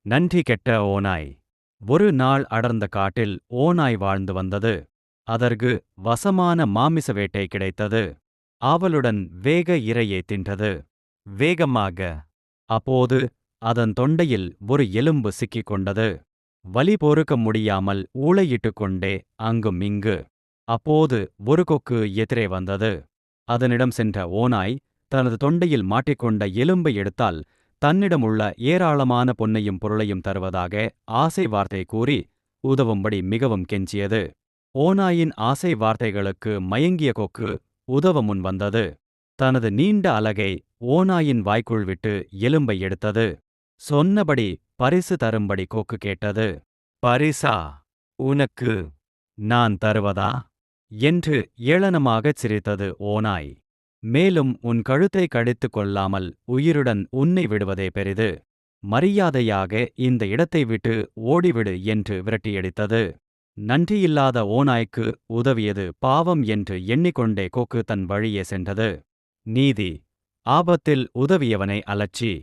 நன்றி கெட்ட ஓநாய். ஒரு நாள் அடர்ந்த காட்டில் ஓநாய் வாழ்ந்து வந்தது. அதற்கு வசமான மாமிச வேட்டை கிடைத்தது. ஆவலுடன் வேக இரையை தின்றது. வேகமாக. அப்போது அதன் தொண்டையில் ஒரு எலும்பு சிக்கிக் கொண்டது. வலி பொறுக்க முடியாமல் ஊளையிட்டுக் கொண்டே அங்கும் இங்கு. அப்போது ஒரு கொக்கு எதிரே வந்தது. அதனிடம் சென்ற ஓநாய் தனது தொண்டையில் மாட்டிக்கொண்ட எலும்பை எடுத்தால் தன்னிடம் உள்ள ஏராளமான பொன்னையும் பொருளையும் தருவதாக ஆசை வார்த்தை கூறி உதவும்படி மிகவும் கெஞ்சியது. ஓநாயின் ஆசை வார்த்தைகளுக்கு மயங்கிய கொக்கு உதவ முன் வந்தது. தனது நீண்ட அலகை ஓநாயின் வாய்க்குள் விட்டு எலும்பை எடுத்தது. சொன்னபடி பரிசு தரும்படி கொக்கு கேட்டது. பரிசா? உனக்கு நான் தருவதா? என்று ஏளனமாகச் சிரித்தது ஓநாய். மேலும் உன் கழுத்தை கடித்துக் கொள்ளாமல் உயிருடன் உன்னை விடுவதே பெரிது. மரியாதையாக இந்த இடத்தை விட்டு ஓடிவிடு என்று விரட்டியடித்தது. நன்றியில்லாத ஓநாய்க்கு உதவியது பாவம் என்று எண்ணிக்கொண்டே கொக்கு தன் வழியே சென்றது. நீதி: ஆபத்தில் உதவியவனை அலட்சி.